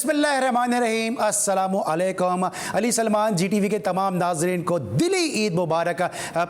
बिस्मिल्लाहिर्रहमानिर्रहीम, अस्सलामु अलैकुम। अली सलमान जीटीवी के तमाम नाजरीन को दिली ईद मुबारक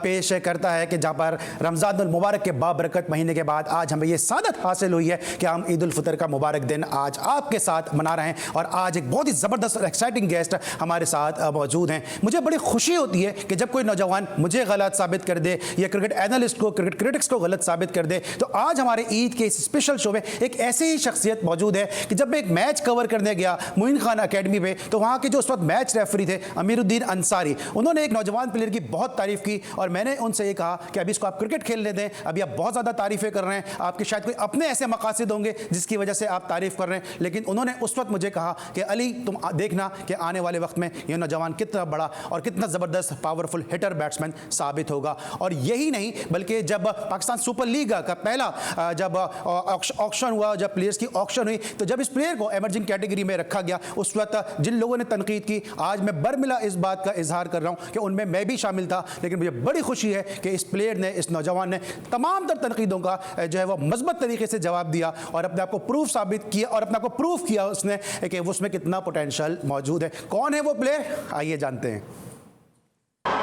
पेश करता है कि जहाँ पर रमज़ानुल मुबारक के बाबरकत महीने के बाद आज हमें ये सादत हासिल हुई है कि हम ईद उल फितर का मुबारक दिन आज आपके साथ मना रहे हैं। और आज एक बहुत ही ज़बरदस्त और एक्साइटिंग गेस्ट हमारे साथ मौजूद हैं। मुझे बड़ी खुशी होती है कि जब कोई नौजवान मुझे गलत साबित कर दे या क्रिकेट एनालिस्ट को, क्रिकेट क्रिटिक्स को गलत साबित कर दे। तो आज हमारे ईद के इस स्पेशल शो में एक ऐसी ही शख्सियत मौजूद है कि जब मैं एक मैच कवर करने गया मोइन खान अकेडमी पे, तो वहाँ के जो उस वक्त मैच रेफरी थे अमीरुद्दीन अंसारी, उन्होंने एक नौजवान प्लेयर की बहुत तारीफ की और मैंने उनसे ये कहा कि अभी इसको आप क्रिकेट खेलने दें, अभी आप बहुत ज़्यादा तारीफ़ें कर रहे हैं, आपके शायद कोई अपने ऐसे मकासद होंगे जिसकी वजह से आप तारीफ़ कर रहे हैं। लेकिन उन्होंने उस वक्त मुझे कहा कि अली तुम देखना कि आने वाले वक्त में ये नौजवान कितना बड़ा और कितना ज़बरदस्त पावरफुल हिटर बैट्समैन साबित होगा। और यही नहीं बल्कि जब पाकिस्तान सुपर लीग का पहला जब ऑक्शन हुआ, जब प्लेयर्स की ऑक्शन हुई, तो जब इस प्लेयर को एमर्जिंग कैटेगरी में रखा गया, उस वक्त जिन लोगों ने तनकीद की, आज मैं बरमिला इस बात का इजहार कर रहा हूं कि उनमें मैं भी शामिल था। लेकिन मुझे बड़ी खुशी है कि इस प्लेयर ने, इस नौजवान ने तमाम तर तनकीदों का जो है वो मजबूत तरीके से जवाब दिया और अपने आप को प्रूफ साबित किया और अपने आप को प्रूफ किया उसने कि उसमें कितना पोटेंशियल मौजूद है। कौन है वो प्लेयर, आइए जानते हैं।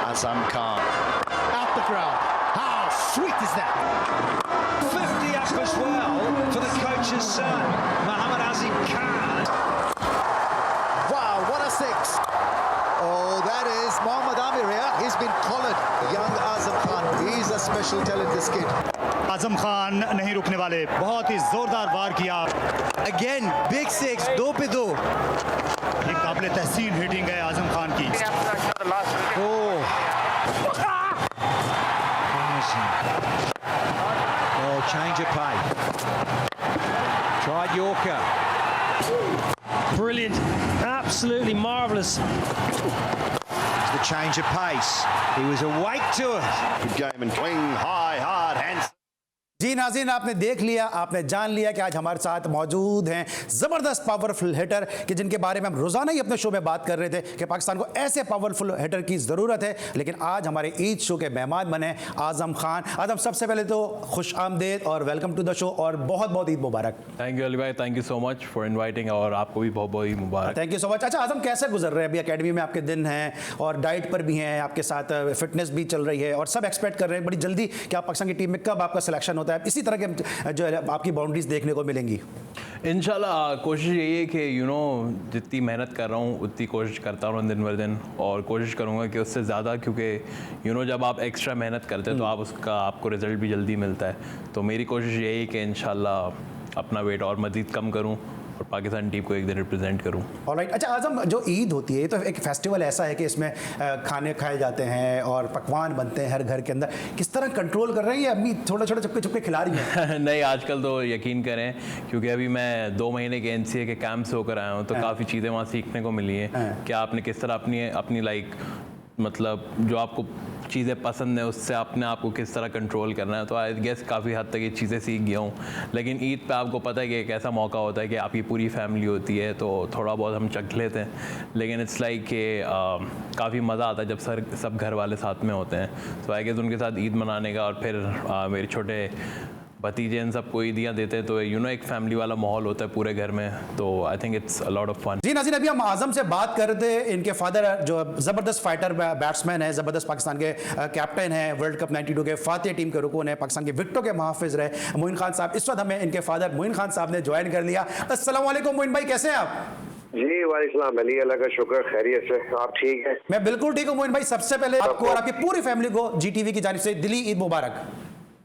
Azam Khan out the ground. How sweet is that? 50 up as well for the coach's son, Mohammad Azim Khan. Wow, what a six! Oh, that is Mohammad Amir here. He's been collared. Young Azam Khan. He's a special talent, this kid. Azam Khan नहीं रुकने वाले, बहुत ही जोरदार वार किया। Again, big six, 2 पे 2. एक काबिल तहसीन hitting है आजम खान की। Oh. Oh, change of play. Tried Yorker. Brilliant, absolutely marvellous. It's the change of pace. He was awake to it. Good game and swing high, hard, hands. जी नाज़रीन, आपने देख लिया, आपने जान लिया कि आज हमारे साथ मौजूद हैं ज़बरदस्त पावरफुल हिटर कि जिनके बारे में हम रोज़ाना ही अपने शो में बात कर रहे थे कि पाकिस्तान को ऐसे पावरफुल हिटर की ज़रूरत है। लेकिन आज हमारे ईद शो के मेहमान बने आज़म खान। आज़म, सबसे पहले तो खुश आमदेद और वेलकम टू द शो और बहुत बहुत ईद मुबारक। थैंक यू अली भाई, thank you so much for inviting और आपको भी बहुत बहुत ईद मुबारक। Thank you so much. अच्छा आज़म, कैसे गुजर रहे हैं अभी? अकेडमी में आपके दिन हैं और डाइट पर भी हैं, आपके साथ फिटनेस भी चल रही है और सब एक्सपेक्ट कर रहे हैं बड़ी जल्दी कि आप पाकिस्तान की टीम में कब आपका सिलेक्शन होता है, इसी तरह के जो है आपकी बाउंड्रीज देखने को मिलेंगी। इंशाल्लाह कोशिश यही है कि जितनी मेहनत कर रहा हूँ उतनी कोशिश करता रहूँ दिन ब दिन, और कोशिश करूँगा कि उससे ज़्यादा, क्योंकि जब आप एक्स्ट्रा मेहनत करते हैं तो आपको रिज़ल्ट भी जल्दी मिलता है। तो मेरी कोशिश यही है कि इंशाल्लाह अपना वेट और मज़ीद कम करूँ और पाकिस्तान टीम को एक दिन रिप्रेजेंट करूँ। ऑलराइट। अच्छा आज़म, जो ईद होती है ये तो एक फेस्टिवल ऐसा है कि इसमें खाने खाए जाते हैं और पकवान बनते हैं हर घर के अंदर। किस तरह कंट्रोल कर रहे हैं, ये अभी थोड़ा छोटा चुपके चुपके खिला रही हैं? नहीं, आजकल तो यकीन करें, क्योंकि अभी मैं 2 महीने के NCA के कैंप से होकर आया हूँ, तो काफ़ी चीज़ें वहाँ सीखने को मिली हैं कि आपने किस तरह अपनी लाइक मतलब जो आपको चीज़ें पसंद है उससे अपने आप को किस तरह कंट्रोल करना है। तो आई गेस काफ़ी हद तक ये चीज़ें सीख गया हूँ। लेकिन ईद पे आपको पता है कि एक ऐसा मौका होता है कि आपकी पूरी फैमिली होती है, तो थोड़ा बहुत हम चख लेते हैं। लेकिन इट्स लाइक कि काफ़ी मज़ा आता है जब सब घर वाले साथ में होते हैं। तो आई गेस उनके साथ ईद मनाने का, और फिर मेरे छोटे भतीजे इन सबको ईदियाँ देते हैं, तो एक फैमिली वाला माहौल होता है पूरे घर में। तो I think it's a lot of fun. जी नाज़रीन, अभी हम आज़म से बात कर रहे थे। इनके फादर जो ज़बरदस्त फाइटर बैट्समैन है, ज़बरदस्त पाकिस्तान के कैप्टन हैं, वर्ल्ड कप 92 के फातिह टीम के रुकून है, पाकिस्तान के विकेटों के मुहाफिज रहे मोइन खान साहब। इस वक्त हमें इनके फादर मोइन खान साहब ने ज्वाइन कर लिया। अस्सलाम वालेकुम मोइन भाई, कैसे हैं आप? जी वालेकुम अली, अल्लाह का शुक्र, खैरियत से। आप ठीक हैं? मैं बिल्कुल ठीक हूँ मोइन भाई। सबसे पहले आपको और आपकी पूरी फैमिली को GTV की जानिब से दिली ईद मुबारक।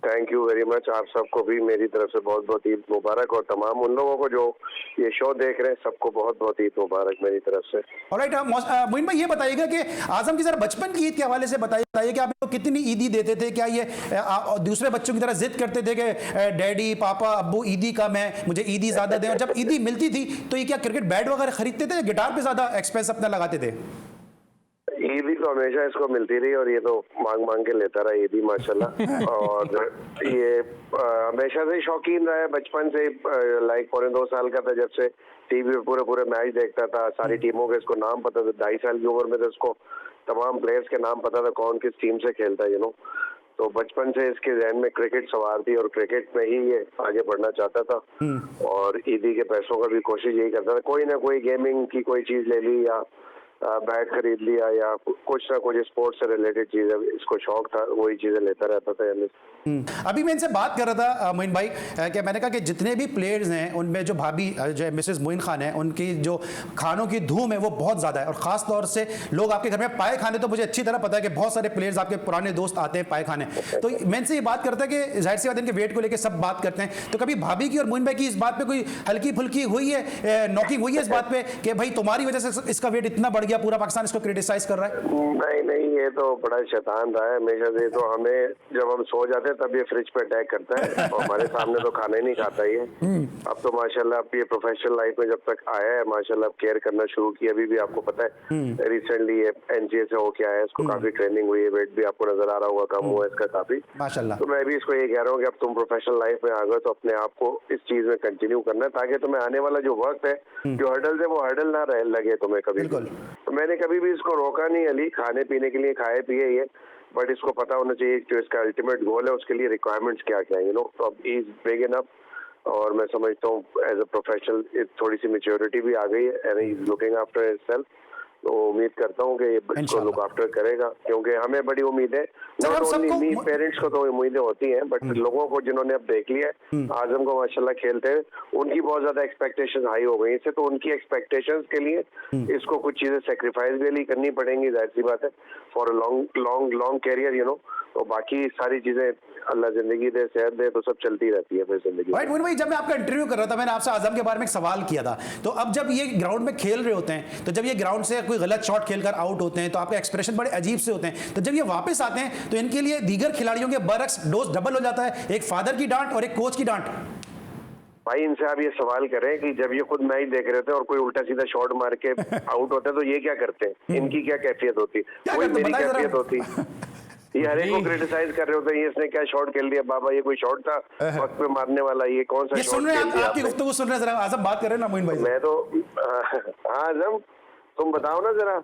Thank you very much. आप सबको भी मेरी तरफ से बहुत बहुत ईद मुबारक, और तमाम उन लोगों को जो ये शो देख रहे हैं सबको बहुत बहुत ईद मुबारक मेरी तरफ से। ऑलराइट, मोइन भाई ये बताइएगा कि आज़म की जरा बचपन की ईद के हवाले से बताइए कि आप लोग कितनी ईदी देते थे? क्या ये दूसरे बच्चों की तरह जिद करते थे कि डैडी पापा अब्बू ईदी कम है, मुझे ईदी ज़्यादा दें? और जब ईदी मिलती थी तो ये क्या क्रिकेट बैट वगैरह खरीदते थे या गिटार पे ज़्यादा एक्सपेंस अपना लगाते थे? ईदी तो हमेशा इसको मिलती रही और ये तो मांग मांग के लेता रहा ईदी माशाल्लाह। और ये हमेशा से शौकीन रहा है बचपन से। लाइक 2.25 साल का था जब से टीवी पे पूरे मैच देखता था, सारी टीमों के इसको नाम पता था। 2.5 साल की उम्र में तो इसको तमाम प्लेयर्स के नाम पता था कौन किस टीम से खेलता है तो बचपन से इसके जहन में क्रिकेट सवार थी और क्रिकेट में ही ये आगे बढ़ना चाहता था और ईदी के पैसों का भी कोशिश यही करता था, कोई ना कोई गेमिंग की कोई चीज ले ली या बैट खरीद लिया या कुछ ना कुछ स्पोर्ट्स से रिलेटेड चीजें, इसको शौक था, वही चीजें लेता रहता था। यानी अभी मैं इनसे बात कर रहा था मोइन भाई कि मैंने कहा कि जितने भी प्लेयर्स हैं उनमें जो भाभी जो मिसेस मोइन खान है उनकी जो खानों की धूम है वो बहुत ज़्यादा है और ख़ास तौर से लोग आपके घर में पाए खाने, तो मुझे अच्छी तरह पता है कि बहुत सारे प्लेयर्स आपके पुराने दोस्त आते हैं पाए खाने, तो मैं इनसे ये बात करता है कि जाहिर सी बात इनके वेट को लेकर सब बात करते हैं, तो कभी भाभी की और मोइन भाई की इस बात पर कोई हल्की फुल्की हुई है, नॉकिंग हुई है इस बात पर कि भाई तुम्हारी वजह से इसका वेट इतना बढ़ गया, पूरा पाकिस्तान इसको क्रिटिसाइज कर रहा है? नहीं, ये तो बड़ा शैतान रहा है हमेशा से, तो हमें जब हम सो जाते हैं तब ये फ्रिज पे अटैक करता है और हमारे सामने तो खाना ही नहीं खाता ये। अब तो माशाल्लाह अब ये प्रोफेशनल लाइफ में जब तक आया है माशाल्लाह अब केयर करना शुरू किया। अभी भी आपको पता है रिसेंटली ये एनजीए से होके आया है, इसको काफी ट्रेनिंग हुई है, वेट भी आपको नजर आ रहा होगा कम हुआ इसका काफी माशाल्लाह। तो मैं भी इसको ये कह रहा हूँ कि अब तुम प्रोफेशनल लाइफ में आ गए तो अपने आप को इस चीज में कंटिन्यू करना है ताकि तुम्हें आने वाला जो वक्त है, जो हर्डल है वो हर्डल ना रहे लगे तुम्हें कभी। तो मैंने कभी भी इसको रोका नहीं अली, खाने पीने के लिए खाए पिए ये, बट इसको पता होना चाहिए जो इसका अल्टीमेट गोल है उसके लिए रिक्वायरमेंट्स क्या क्या है, तो अब ही इज बिग इनफ और मैं समझता हूँ एज अ प्रोफेशनल थोड़ी सी मेच्योरिटी भी आ गई है and he is looking after himself. तो उम्मीद करता हूँ कि ये इसको लुक आफ्टर करेगा क्योंकि हमें बड़ी उम्मीद है, नॉट ओनली मी, पेरेंट्स को तो उम्मीदें होती हैं बट लोगों को जिन्होंने अब देख लिया है आजम को माशाल्लाह खेलते हैं उनकी बहुत ज्यादा एक्सपेक्टेशंस हाई हो गई इससे, तो उनकी एक्सपेक्टेशंस के लिए इसको कुछ चीजें सेक्रीफाइस भी करनी पड़ेंगी, जाहिर सी बात है, फॉर अ लॉन्ग कैरियर तो बाकी सारी चीजें अल्लाह जिंदगी दे, सेहत दे, तो सब चलती रहती है फिर जिंदगी। राइट मोइन भाई, जब मैं आपका इंटरव्यू कर रहा था मैंने आपसे आजम के बारे में एक सवाल किया था, तो अब जब ये ग्राउंड में खेल रहे होते हैं तो जब ये ग्राउंड से कोई गलत शॉट खेलकर आउट होते हैं तो आपके एक्सप्रेशन बड़े अजीब से होते हैं, तो जब ये वापस आते हैं तो इनके लिए दीगर खिलाड़ियों के बरक्स डोज डबल हो जाता है, एक फादर की डांट और एक कोच की डांट। भाई इनसे आप ये सवाल करें कि जब ये खुद मैच देख रहे थे और कोई उल्टा सीधा शॉट मार के आउट होता है तो ये क्या करते हैं, इनकी क्या कैफियत होती, वही मेरी कैफियत होती। ये हर एक को क्रिटिसाइज कर रहे होते हैं, इसने क्या शॉट खेल दिया, बाबा ये कोई शॉट था वक्त पे मारने वाला, ये कौन सा शॉट खेल दिया। आपकी गुफ्तगू सुन रहे हैं, जरा आजम बात कर रहे हैं ना मोइन भाई। मैं तो हाँ आजम तुम बताओ ना जरा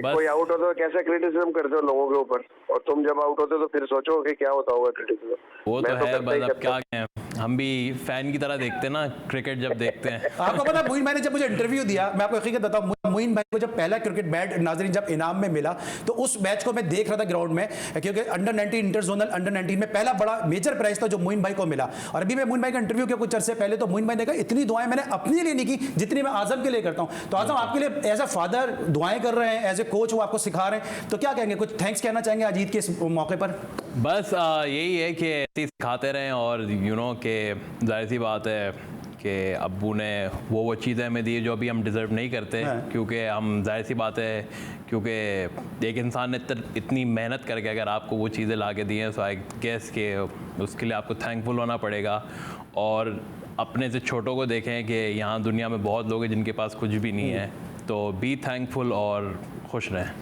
कोई आउट होता है कैसा क्रिटिसिज्म करते हो लोगों के ऊपर, और तुम जब आउट होते हो तो फिर सोचो कि क्या होता होगा क्रिटिसिज्म। वो तो है, बस अब क्या कहें, हम भी फैन की तरह देखते हैं ना क्रिकेट जब देखते हैं। आपको पता है मोइन भाई ने जब मुझे इंटरव्यू दिया, मैं आपको हकीकत बताऊं, मोइन भाई को जब पहला क्रिकेट बैट नाजरीन जब इनाम में मिला तो उस मैच को मैं देख रहा था ग्राउंड में, क्योंकि अंडर 19 इंटरजोनल अंडर 19 में पहला बड़ा मेजर प्राइज था जो मोइन भाई को मिला। और अभी मैं मोइन भाई का इंटरव्यू किया कुछ अर्से पहले, तो मोइन भाई ने कहा इतनी दुआएं मैंने अपने लिए नहीं की जितनी मैं आजम के लिए करता हूं। तो आजम आपके लिए एज ए फादर दुआएं कर रहे हैं, एज ए कोच वो आपको सिखा रहे हैं, तो क्या कहेंगे, कुछ थैंक्स कहना चाहेंगे आज ईद के इस मौके पर? बस यही है कि ऐसे सिखाते रहें और कि जाहिर सी बात है कि अब्बू ने वो चीज़ें हमें दी जो अभी हम डिज़र्व नहीं करते, क्योंकि हम जाहिर सी बात है क्योंकि एक इंसान ने इतनी मेहनत करके अगर आपको वो चीज़ें ला के दी हैं, सो आई गेस के उसके लिए आपको थैंकफुल होना पड़ेगा। और अपने से छोटों को देखें कि यहाँ दुनिया में बहुत लोग हैं जिनके पास कुछ भी नहीं है, तो बी थैंकफुल और खुश रहें।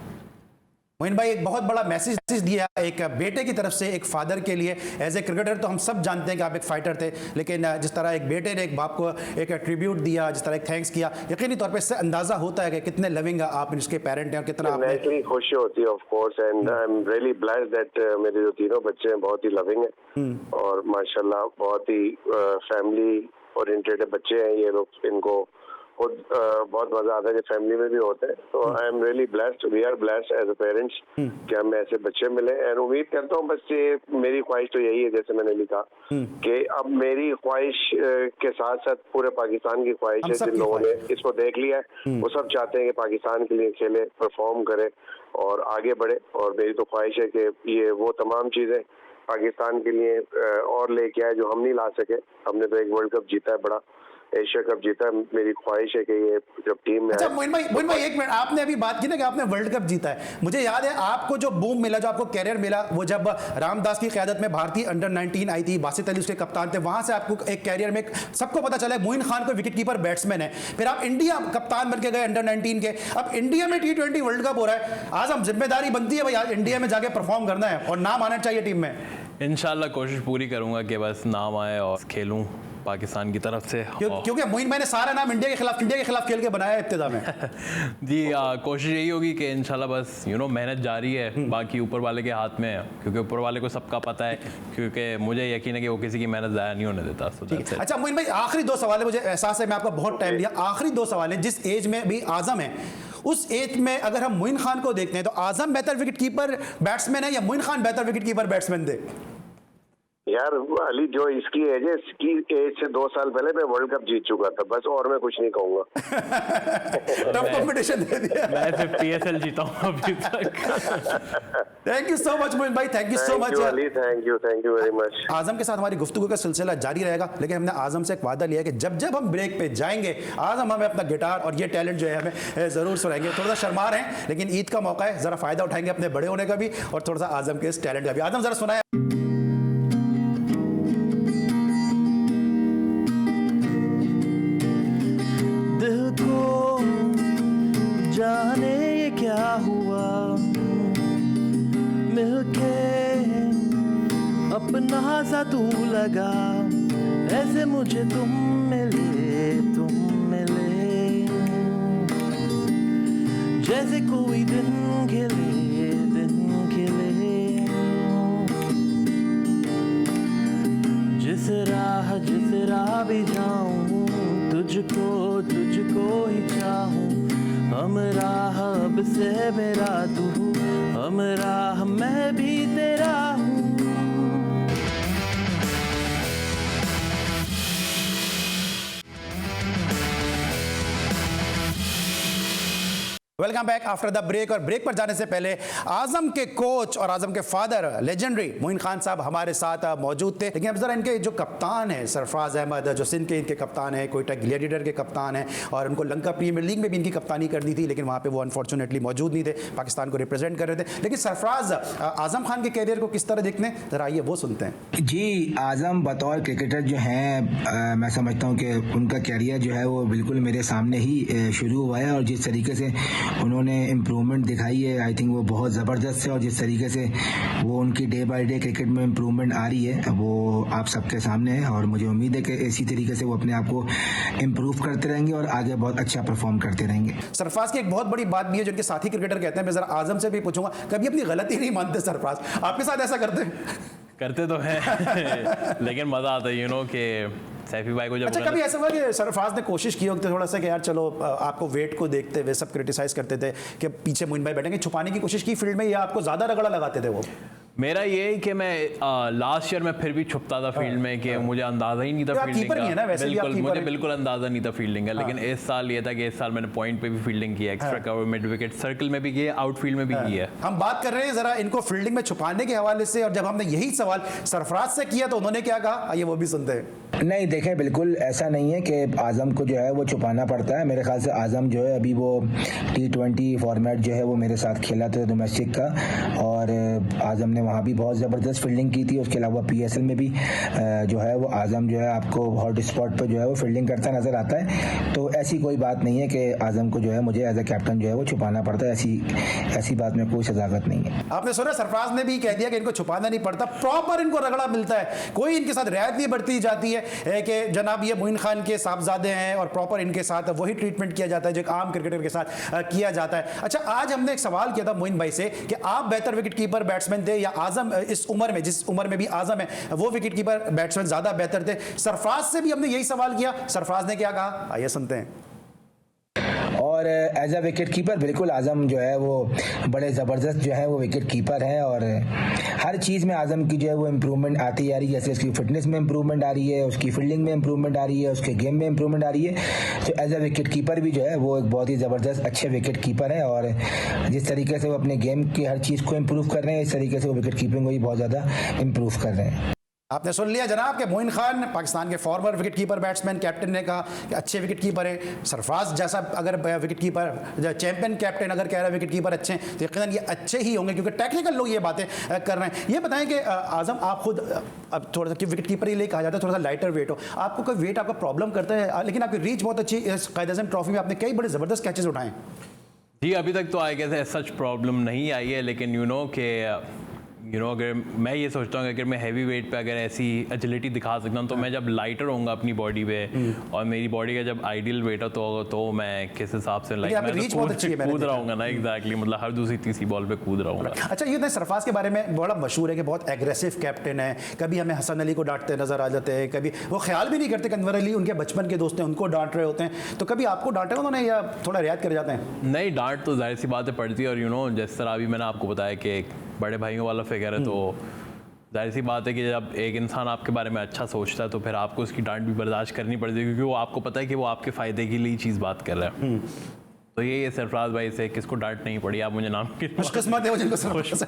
मोइन भाई एक बहुत बड़ा मैसेज दिया एक बेटे की तरफ से एक फादर के लिए। एज ए क्रिकेटर तो हम सब जानते हैं कि आप एक फाइटर थे, लेकिन जिस तरह एक बेटे ने एक बाप को एक ट्रिब्यूट दिया, जिस तरह एक थैंक्स किया, यकीनी तौर पे इससे अंदाजा होता है कि कितने लविंग आप इसके पेरेंट हैं और कितना आपने खुशी होती है of course, and I am really blessed that मेरे जो तीनों बच्चे हैं बहुत ही लविंग हैं और माशाल्लाह बहुत ही फैमिली ओरिएंटेड बच्चे हैं ये लोग, इनको खुद बहुत मजा आता है जब फैमिली में भी होते हैं। तो I am really blessed, we are blessed as a parents कि हमें ऐसे बच्चे मिले। एंड उम्मीद करता हूँ, बस ये मेरी ख्वाहिश तो यही है जैसे मैंने लिखा कि अब मेरी ख्वाहिश के साथ साथ पूरे पाकिस्तान की ख्वाहिश है, जिन लोगों ने इसको देख लिया है वो सब चाहते हैं कि पाकिस्तान के लिए खेले, परफॉर्म करे और आगे बढ़े। और मेरी तो ख्वाहिश है कि ये वो तमाम चीजें पाकिस्तान के लिए और लेके आए जो हम नहीं ला सके। हमने तो एक वर्ल्ड कप जीता है, बड़ा एशिया कप जीता, मेरी ख्वाहिश है कि ये जब टीम में। अच्छा मोइन भाई एक मिनट, आपने अभी बात की ना कि आपने वर्ल्ड कप जीता है, मुझे याद है आपको जो बूम मिला, जो आपको कैरियर मिला, वो जब रामदास की क़यादत में भारतीय अंडर 19 आई थी, बासित अली उसके कप्तान थे, वहां से आपको एक कैरियर में सबको पता चला मोइन खान को विकेट कीपर बैट्समैन है, फिर आप इंडिया कप्तान बन के गए अंडर 19 के, अब इंडिया में T20 वर्ल्ड कप हो रहा है, आज हम जिम्मेदारी बनती है भाई आज इंडिया में जाके परफॉर्म करना है और नाम आना चाहिए टीम में। इंशाल्लाह कोशिश पूरी करूंगा कि बस नाम आए और खेलूं पाकिस्तान की तरफ से। क्योंकि मोइन भाई ने सारा नाम इंडिया के खिलाफ खेल के बनाया इब्तिदा में। जी कोशिश यही होगी कि इंशाल्लाह बस मेहनत जारी है, बाकी ऊपर वाले के हाथ में है, क्योंकि ऊपर वाले को सबका पता है, क्योंकि मुझे यकीन है कि वो किसी की मेहनत ज़ाया नहीं होने देता। अच्छा मोइन भाई, आखिरी 2 सवाल है, मुझे एहसास है मैं आपको बहुत टाइम दिया, आखिरी 2 सवाल हैं। जिस एज में भी आजम है, उस एज में अगर हम मोइन खान को देखते हैं तो आजम बेहतर विकेट कीपर बैट्समैन है या मोइन खान बेहतर विकेट कीपर बैट्समैन थे? यार अली, जो इसकी एज है, इसकी एज से 2 साल पहले मैं वर्ल्ड कप जीत चुका था, बस और मैं कुछ नहीं कहूंगा। टफ कंपटीशन दे दिया। मैं सिर्फ PSL जीता हूं अभी तक। Thank you so much Moin भाई, thank you so much Ali, thank you very much. Azam के साथ हमारी गुफ्तगू का सिलसिला जारी रहेगा, लेकिन हमने आजम से एक वादा लिया है कि जब जब हम ब्रेक पे जाएंगे आजम हमें अपना गिटार और ये टैलेंट जो है हमें ज़रूर सुनाएंगे। थोड़ा सा शर्मा रहे हैं, लेकिन ईद का मौका है, ज़रा फ़ायदा उठाएंगे अपने बड़े होने का भी और थोड़ा सा आजम के इस टैलेंट का भी। आजम ज़रा सुनाए। दिल को जाने ये क्या हुआ, मिलके अपना सा तू लगा, ऐसे मुझे तुम मिले जैसे कोई दिन खिले जिस राह भी जाऊं तुझको ही चाहूं, हम राह अब से मेरा तू, हम राह मैं भी तेरा हूं। Welcome back after the break. और ब्रेक पर जाने से पहले आजम के कोच और आजम के फादर लेजेंडरी मोइन खान साहब हमारे साथ मौजूद थे, लेकिन अब जरा इनके जो कप्तान हैं सरफराज अहमद, जो सिंध के इनके कप्तान हैं, कोयटा ग्लेडिएटर के कप्तान हैं, और उनको लंका प्रीमियर लीग में भी इनकी कप्तानी करनी थी, लेकिन वहाँ पे वो अनफॉर्चुनेटली मौजूद नहीं थे, पाकिस्तान को रिप्रेजेंट कर रहे थे। लेकिन सरफराज, आजम खान के कैरियर को किस तरह देखते हैं, जरा आइए वो सुनते हैं। जी, आजम बतौर क्रिकेटर जो हैं, मैं समझता हूँ कि उनका कैरियर जो है वो बिल्कुल मेरे सामने ही शुरू हुआ है, और जिस तरीके से उन्होंने इम्प्रूवमेंट दिखाई है, आई थिंक वो बहुत ज़बरदस्त है, और जिस तरीके से वो उनकी डे बाय डे क्रिकेट में इम्प्रूवमेंट आ रही है वो आप सबके सामने है, और मुझे उम्मीद है कि इसी तरीके से वो अपने आप को इम्प्रूव करते रहेंगे और आगे बहुत अच्छा परफॉर्म करते रहेंगे। सरफराज की एक बहुत बड़ी बात भी है जो उनके साथी क्रिकेटर कहते हैं, मैं जरा आजम से भी पूछूंगा, कभी अपनी गलती नहीं मानते सरफराज, आपके साथ ऐसा करते तो हैं लेकिन मज़ा आता है कि सैफी भाई को जब अच्छा कभी ऐसा हुआ कि सरफराज ने कोशिश की हो कि थोड़ा सा कि यार चलो आपको वेट को देखते हुए सब क्रिटिसाइज करते थे कि पीछे मोइन भाई बैठेंगे, छुपाने की कोशिश की फील्ड में, या आपको ज़्यादा रगड़ा लगाते थे वो? मेरा ये है कि मैं लास्ट ईयर में फिर भी छुपता था फील्ड में, कि मुझे अंदाजा ही नहीं था फील्डिंग का। बिल्कुल, मुझे बिल्कुल अंदाजा नहीं था फील्डिंग का, लेकिन इस साल ये था कि इस साल मैंने पॉइंट पे भी फील्डिंग की है, extra cover, mid wicket, circle में भी की है, आउटफील्ड में भी की है। हम बात कर रहे हैं जरा इनको फील्डिंग में छुपाने के हवाले से, और जब हमने यही सवाल सरफराज से किया तो उन्होंने क्या कहा, आइए वो भी सुनते हैं। नहीं, देखें, बिल्कुल ऐसा नहीं है कि आजम को जो है वो छुपाना पड़ता है। मेरे ख्याल से आजम जो है अभी वो T20 फॉर्मेट जो है वो मेरे साथ खेला था डोमेस्टिक का, और आजम ने वहाँ भी बहुत ज़बरदस्त फील्डिंग की थी। उसके अलावा PSL में भी जो है वो आजम जो है आपको हॉट स्पॉट पर जो है वो फील्डिंग करता नज़र आता है। तो ऐसी कोई बात नहीं है कि आजम को जो है मुझे एज ए कैप्टन जो है वो छुपाना पड़ता है, ऐसी बात में कोई सजागत नहीं है। आपने सुना सरफराज ने भी कह दिया कि इनको छुपाना नहीं पड़ता, प्रॉपर इनको रगड़ा मिलता है, कोई इनके साथ रियायत नहीं बढ़ती जाती है कि जनाब ये मोइन खान के साहबजादे हैं और प्रॉपर इनके साथ वही ट्रीटमेंट किया जाता है जो एक आम क्रिकेटर के साथ किया जाता है। अच्छा, आज हमने एक सवाल किया था मोइन भाई से कि आप बेहतर विकेट कीपर बैट्समैन थे या आजम, इस उम्र में, जिस उम्र में भी आजम है वो विकेट कीपर बैट्समैन ज्यादा बेहतर थे? सरफराज से भी हमने यही सवाल किया, सरफराज ने क्या कहा, आइए सुनते हैं। और एज ए विकेट कीपर बिल्कुल आजम जो है वो बड़े ज़बरदस्त जो है वो विकेट कीपर हैं, और हर चीज़ में आजम की जो है वो इम्प्रूवमेंट आती आ रही है। जैसे उसकी फिटनेस में इम्प्रूवमेंट आ रही है, उसकी फील्डिंग में इम्प्रूवमेंट आ रही है, उसके गेम में इम्प्रूवमेंट आ रही है। तो एज ए विकेट कीपर भी जो है वो एक बहुत ही ज़बरदस्त अच्छे विकेट कीपर है, और जिस तरीके से वो अपने गेम की हर चीज़ को इम्प्रूव कर रहे हैं, इस तरीके से वो विकेट कीपिंग को भी बहुत ज़्यादा इम्प्रूव कर रहे हैं। आपने सुन लिया जनाब कि मोइन खान पाकिस्तान के farmer wicket keeper batsman, captain ने कहा कि अच्छे विकेट कीपर हैं। सरफराज जैसा अगर विकेट कीपर चैंपियन कैप्टन अगर कह रहा है विकेट कीपर अच्छे हैं, तो यकीनन ये अच्छे ही होंगे, क्योंकि टेक्निकल लोग ये बातें कर रहे हैं। ये बताएं कि आजम, आप खुद अब थोड़ा सा विकेट कीपर ही ले कहा जाता है, थोड़ा सा लाइटर वेट हो, आपको कोई वेट आपका प्रॉब्लम करता है, लेकिन आपकी रीच बहुत अच्छी, इस कायद-ए-आज़म ट्रॉफी में आपने कई बड़े ज़बरदस्त कैचेस उठाए। जी, अभी तक तो आई गेस सच प्रॉब्लम नहीं आई है, लेकिन कि अगर मैं ये सोचता हूँ कि अगर मैं हैवी वेट पे अगर ऐसी एजिलिटी दिखा सकता हूँ तो मैं जब लाइटर होऊंगा अपनी बॉडी पे और मेरी बॉडी का जब आइडियल वेट होगा तो मैं किस हिसाब से लेकिन आपकी reach बहुत अच्छी है, मैंने कूद रहा हूँ ना एग्जैक्टली, मतलब हर दूसरी तीसरी बॉल पे कूद रहा हूँ। अच्छा, ये सरफराज के बारे में बड़ा मशहूर है कि बहुत एग्रेसिव कैप्टन है, कभी हमें हसन अली को डांटते नजर आ जाते हैं, कभी वो ख्याल भी नहीं करते कि अनवर अली उनके बचपन के दोस्त हैं उनको डांट रहे होते हैं, तो कभी आपको डांटे उन्होंने या थोड़ा रियायत कर जाते हैं? नहीं, डांट तो जाहिर सी बात है पड़ती है, और जिस तरह अभी मैंने आपको बताया कि एक बड़े भाइयों वाला फिगर है, तो जाहिर सी बात है कि जब एक इंसान आपके बारे में अच्छा सोचता है तो फिर आपको उसकी डांट भी बर्दाश्त करनी पड़ती है, क्योंकि वो आपको पता है कि वो आपके फ़ायदे के लिए चीज़ बात कर रहा है। तो ये सरफराज भाई से किसको डांट नहीं पड़ी, आप मुझे नाम खुशकिस्मत है वो जिनको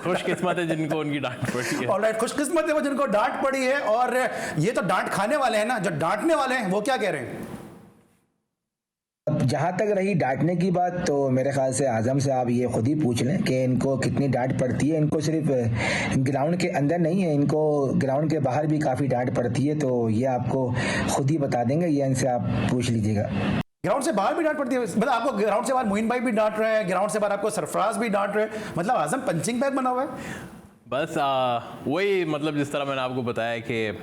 खुशकिस्मत है जिनको उनकी डांट पड़ी है। ऑलराइट, खुशकिस्मत है वो जिनको डांट पड़ी है। और ये तो डांट खाने वाले हैं ना, जो डांटने वाले हैं वो क्या कह रहे हैं? जहाँ तक रही डांटने की बात, तो मेरे ख्याल से आजम से आप ये खुद ही पूछ लें कि इनको कितनी डांट पड़ती है। इनको सिर्फ ग्राउंड के अंदर नहीं है, इनको ग्राउंड के बाहर भी काफ़ी डांट पड़ती है, तो ये आपको खुद ही बता देंगे, ये इनसे आप पूछ लीजिएगा। ग्राउंड से बाहर भी डांट पड़ती है? मतलब आपको ग्राउंड से बाहर मोइन भाई भी डांट रहे हैं, ग्राउंड से बाहर आपको सरफराज भी डांट रहे हैं, मतलब आजम पंचिंग बैग बना हुआ है? बस वही, मतलब जिस तरह मैंने आपको बताया कि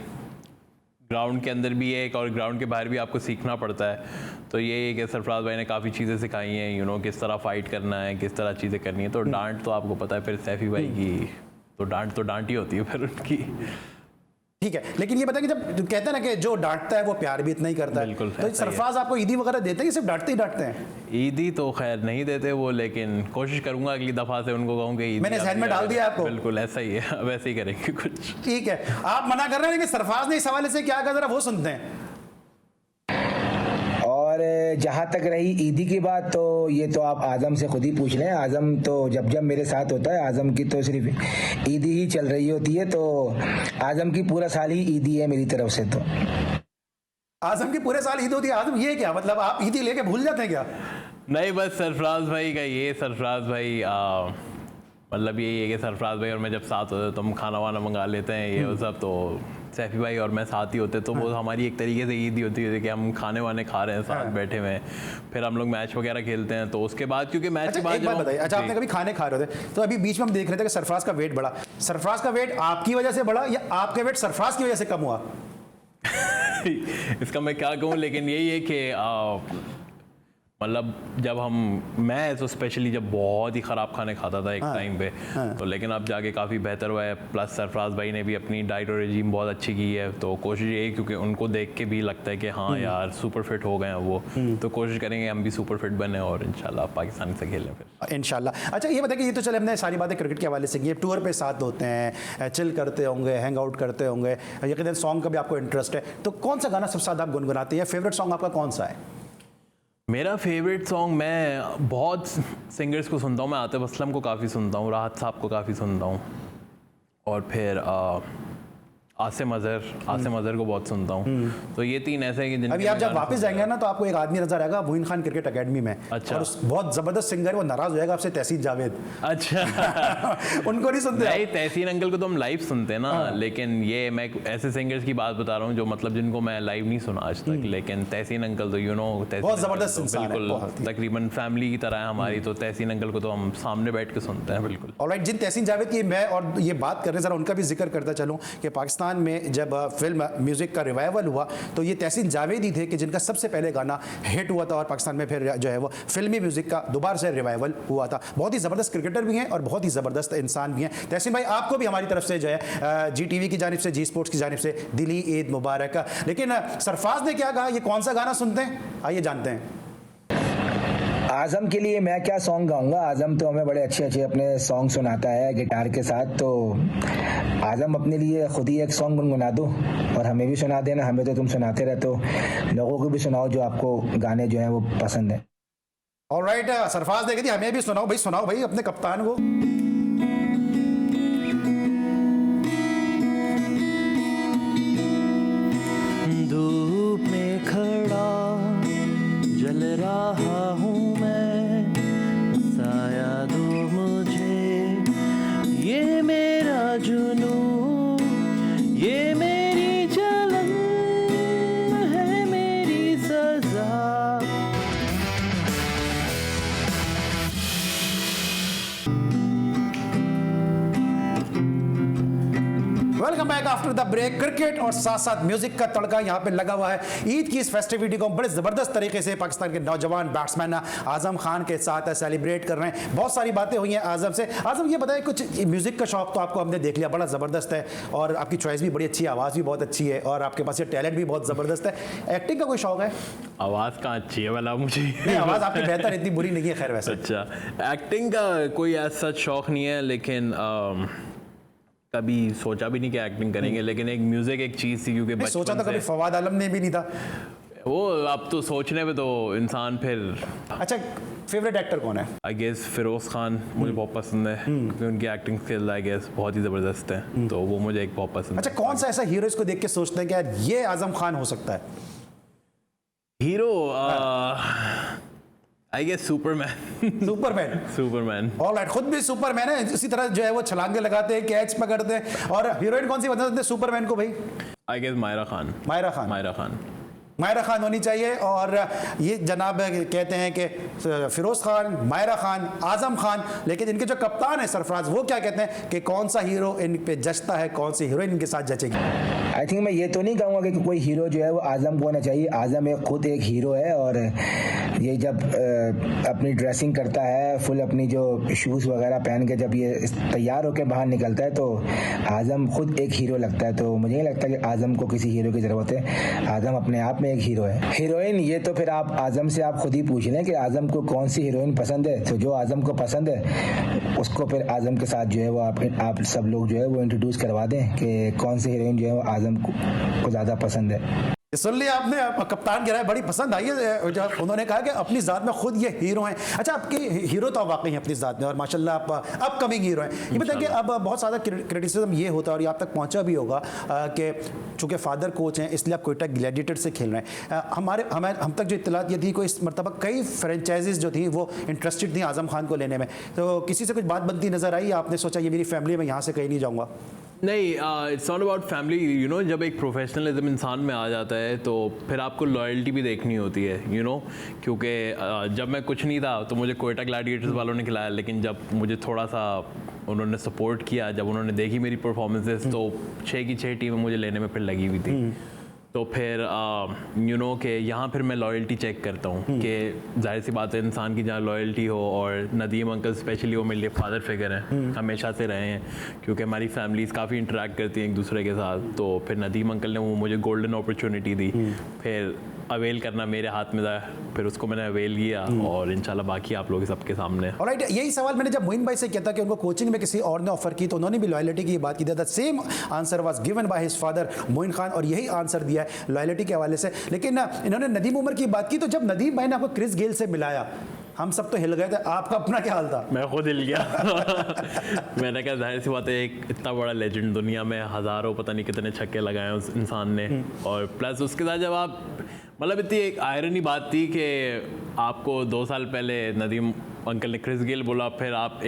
ग्राउंड के अंदर भी एक और ग्राउंड के बाहर भी आपको सीखना पड़ता है। तो ये है कि सरफराज भाई ने काफ़ी चीज़ें सिखाई हैं, किस तरह फाइट करना है, किस तरह चीज़ें करनी है। तो डांट तो आपको पता है, फिर सैफी भाई की तो डांट ही होती है फिर उनकी। ठीक है, लेकिन ये बताएं कि जब कहते हैं ना कि जो डांटता है वो प्यार भी इतना ही करता है, बिल्कुल, तो सरफराज आपको ईदी वगैरह देते हैं कि सिर्फ डांटते ही डांटते हैं? ईदी तो खैर नहीं देते वो, लेकिन कोशिश करूंगा अगली दफ़ा से उनको कहूँ कि मैंने ज़हन में डाल दिया आपको। बिल्कुल ऐसा ही है, वैसे ही करेंगे कुछ। ठीक है, आप मना कर रहे हैं, लेकिन सरफराज ने इस हवाले से क्या कहा, जरा वो सुनते हैं। और जहाँ तक रही ईदी की बात, तो ये तो आप आजम से खुद ही पूछ लें। आजम तो जब मेरे साथ होता है, आजम की तो सिर्फ ईदी ही चल रही होती है, तो आजम की पूरा साल ही ईदी है मेरी तरफ से। तो आजम की पूरे साल ईद होती है? आजम ये क्या मतलब, आप ईदी लेके भूल जाते हैं क्या? नहीं, बस सरफराज भाई का ये, सरफराज भाई मतलब यही है कि सरफराज भाई और मैं जब साथ होते तो हम खाना वाना मंगा लेते हैं, ये वो सब। तो सैफी भाई और मैं साथ ही होते तो वो हमारी एक तरीके से ईद ही होती है कि हम खाने वाने खा रहे हैं साथ बैठे हुए, फिर हम लोग मैच वगैरह खेलते हैं। तो उसके बाद क्योंकि मैच के बाद एक बात बताइए, अच्छा आपने कभी खाने खा रहे थे तो अभी बीच में हम देख रहे थे कि सरफराज का वेट बढ़ा, सरफराज का वेट आपकी वजह से बढ़ा या आपका वेट सरफराज की वजह से कम हुआ? इसका मैं क्या कहूँ, लेकिन यही है कि मतलब जब मैं तो स्पेशली जब बहुत ही ख़राब खाने खाता था एक टाइम पे, तो लेकिन अब जाके काफ़ी बेहतर हुआ है। प्लस सरफराज भाई ने भी अपनी डाइट और रेजिम बहुत अच्छी की है, तो कोशिश यही, क्योंकि उनको देख के भी लगता है कि हाँ यार सुपर फिट हो गए हैं वो, तो कोशिश करेंगे हम भी सुपर फिट बने और इंशाल्लाह पाकिस्तान से खेलें फिर इंशाल्लाह। अच्छा ये बताइए, ये तो चले हमने सारी बातें क्रिकेट के हवाले से की, टूर पे साथ होते हैं, चिल करते होंगे, हैंग आउट करते होंगे, यकीनन सॉन्ग का भी आपको इंटरेस्ट है, तो कौन सा गाना सबसे ज़्यादा आप गुनगुनाते हैं? फेवरेट सॉन्ग आपका कौन सा है? मेरा फेवरेट सॉन्ग, मैं बहुत सिंगर्स को सुनता हूँ, मैं आतिफ असलम को काफ़ी सुनता हूँ, राहत साहब को काफ़ी सुनता हूँ, और फिर आसिम अजहर को बहुत सुनता हूँ। तो ये तीन ऐसे हैं कि अभी आप जब वापस जाएंगे ना तो आपको एक आदमी नजर आएगा मोइन खान क्रिकेट एकेडमी में। अच्छा। और बहुत ज़बरदस्त सिंगर, वो नाराज़ हो जाएगा आपसे, तहसीन जावेद। अच्छा। उनको नहीं सुनते? नहीं, तहसीन अंकल को तो हम लाइव सुनते हैं ना, लेकिन ये मैं ऐसे सिंगर्स की बात बता रहा हूँ जो मतलब जिनको मैं लाइव नहीं सुना आज तक, लेकिन तहसीन अंकल तो बहुत ज़बरदस्त इंसान है, बिल्कुल तकरीबन फैमिली की तरह है हमारी, तो तहसीन अंकल को तो हम सामने बैठ के सुनते हैं बिल्कुल। ऑलराइट, जिन तहसीन जावेद की मैं और ये बात कर रहे हैं, ज़रा उनका भी जिक्र करता चलूँ कि पाकिस्तान में जब फिल्म म्यूज़िक का रिवाइवल हुआ तो ये तहसीन जावेद ही थे कि जिनका सबसे पहले गाना हिट हुआ था, और पाकिस्तान में फिर जो है वो फिल्मी म्यूज़िक का दोबारा से रिवाइवल हुआ था। बहुत ही ज़बरदस्त क्रिकेटर भी हैं और बहुत ही ज़बरदस्त इंसान भी हैं। तहसीन भाई, आपको भी हमारी तरफ से जो है GTV की जानिब से, जी स्पोर्ट्स की जानिब से दिली ईद मुबारक। लेकिन सरफराज ने क्या कहा, ये कौन सा गाना सुनते हैं, आइए जानते हैं। आजम के लिए मैं क्या सॉन्ग गाऊंगा, आजम तो हमें बड़े अच्छे अच्छे अपने सॉन्ग सुनाता है गिटार के साथ, तो आजम अपने लिए खुद ही एक सॉन्ग गुनगुना दो और हमें भी सुना देना। हमें तो तुम सुनाते रहते हो, लोगों को भी सुनाओ जो आपको गाने जो हैं वो पसंद है। ऑलराइट, सरफराज ने कही हमें भी सुनाओ भाई अपने कप्तान को। धूप में खड़ा जल रहा हूँ मैं, साया दो मुझे, ये मेरा जुनून, ये मेरी जलन है, मेरी सजा। Welcome back after the break. Cricket और साथ साथ म्यूजिक का तड़का यहाँ पे लगा हुआ है। ईद की इस फेस्टिविटी को बड़े जबरदस्त तरीके से पाकिस्तान के नौजवान बैट्समैन आजम खान के साथ सेलिब्रेट कर रहे हैं। बहुत सारी बातें हुई हैं आजम से। आजम ये बताएं, कुछ म्यूजिक का शौक तो आपको हमने देख लिया, बड़ा जबरदस्त है और आपकी चॉइस भी बड़ी अच्छी है, आवाज़ भी बहुत अच्छी है और आपके पास ये टैलेंट भी बहुत जबरदस्त है। एक्टिंग का कोई शौक है? आवाज़ कहाँ अच्छी है वाला मुझे? नहीं, आवाज़ आपकी बेहतर, इतनी बुरी नहीं है खैर वैसे। अच्छा, एक्टिंग का कोई ऐसा शौक नहीं है, लेकिन कभी सोचा भी नहीं कि एक्टिंग करेंगे, लेकिन एक म्यूजिक एक चीज़ थी क्योंकि सोचा था कभी फवाद आलम ने भी नहीं था वो। अब तो सोचने में तो इंसान फिर। अच्छा, फेवरेट एक्टर कौन है? आई गेस फिरोज खान मुझे बहुत पसंद है क्योंकि उनकी एक्टिंग स्किल आई गेस बहुत ही ज़बरदस्त है, तो वो मुझे एक बहुत पसंद है। अच्छा, कौन सा ऐसा हीरो इसको देख के सोचते हैं कि यार ये आजम खान हो सकता है? Hero I guess Superman. Superman alright, खुद भी सुपरमैन है, इसी तरह जो है वो छलांगे लगाते हैं, कैच पकड़ते हैं। और हीरोइन कौन सी बता सकते हैं सुपरमैन को भाई? आई गेस मायरा खान होनी चाहिए। और ये जनाब कहते हैं कि फिरोज खान, मायरा खान, आजम खान, लेकिन इनके जो कप्तान है सरफराज, वो क्या कहते हैं कि कौन सा हीरो इन पे जचता है, कौन सी हीरोइन इनके साथ जचेगी? आई थिंक मैं ये तो नहीं कहूँगा कि कोई हीरो जो है वो आजम को होना चाहिए। आजम खुद एक हीरो है और ये जब अपनी ड्रेसिंग करता है, फुल अपनी जो शूज़ वगैरह पहन के जब ये तैयार होकर बाहर निकलता है तो आजम खुद एक हीरो लगता है। तो मुझे नहीं लगता कि आजम को किसी हीरो की ज़रूरत है। आजम अपने आप में एक हीरो है। हीरोइन ये तो फिर आप आजम से आप खुद ही पूछ लें कि आजम को कौन सी हीरोइन पसंद है। तो जो आजम को पसंद है उसको फिर आजम के साथ जो है वो आप सब लोग जो है वो इंट्रोड्यूस करवा दें कि कौन सी हीरोइन जो है वो आजम को ज़्यादा पसंद है। सुन लिया आपने, कप्तान की राय बड़ी पसंद आई है जब उन्होंने कहा कि अपनी ज़ात में खुद ये हीरो हैं। अच्छा, आपके हीरो तो वाकई हैं अपनी ज़ात में और माशाल्लाह आप अपकमिंग हीरो हैं। ये बताइए कि अब बहुत ज़्यादा क्रिटिसिज्म ये होता है और ये आप तक पहुंचा भी होगा कि चूँकि फादर कोच हैं इसलिए आप कोयटा ग्लैडिएटर से खेल रहे हैं। हम तक जो इत्तलात ये थी, कोई इस मरतबा कई फ्रेंचाइजीज जो थी वो इंटरेस्टेड थी आजम खान को लेने में, तो किसी से कुछ बात बनती नज़र आई? आपने सोचा ये मेरी फैमिली में यहाँ से कहीं नहीं जाऊँगा? नहीं, it's not about family. You know, जब एक प्रोफेशनलिज्म इंसान में आ जाता है तो फिर आपको लॉयल्टी भी देखनी होती है, यू नो, क्योंकि जब मैं कुछ नहीं था तो मुझे कोयटा ग्लैडिएटर्स वालों ने खिलाया, लेकिन जब मुझे थोड़ा सा उन्होंने सपोर्ट किया, जब उन्होंने देखी मेरी परफॉर्मेंसेस, तो 6 की 6 टीमें मुझे लेने में फिर लगी हुई थी। तो फिर यू नो कि यहाँ फिर मैं लॉयल्टी चेक करता हूँ कि जाहिर सी बात है इंसान की जहाँ लॉयल्टी हो, और नदीम अंकल स्पेशली वो मेरे लिए फादर फिगर हैं, हमेशा से रहे हैं, क्योंकि हमारी फैमिलीज़ काफ़ी इंटरेक्ट करती हैं एक दूसरे के साथ। तो फिर नदीम अंकल ने वो मुझे गोल्डन अपॉर्चुनिटी दी, फिर अवेल करना मेरे हाथ में था, फिर उसको मैंने अवेल किया और इंशाल्लाह बाकी आप लोग सबके सामने। ऑलराइट, यही सवाल मैंने जब मोइन भाई से किया था कि उनको कोचिंग में किसी और ने ऑफर की तो उन्होंने भी लॉयल्टी की बात की थी। The same answer was given by his father Moin Khan, और यही आंसर दिया है लॉयल्टी के हवाले से। लेकिन इन्होंने नदीम उमर की बात की, तो जब नदीम भाई ने आपको क्रिस गेल से मिलाया, हम सब तो हिल गए थे, आपका अपना क्या हाल था? मैं खुद हिल गया। मैंने कहा जाहिर सी बात है, एक इतना बड़ा लेजेंड, दुनिया में हज़ारों पता नहीं कितने छक्के लगाए उस इंसान ने, और प्लस उसके साथ जब आप मतलब इतनी एक आयरनी बात थी कि आपको 2 साल पहले नदीम अंकल ने क्रिस गेल बोला, फिर आप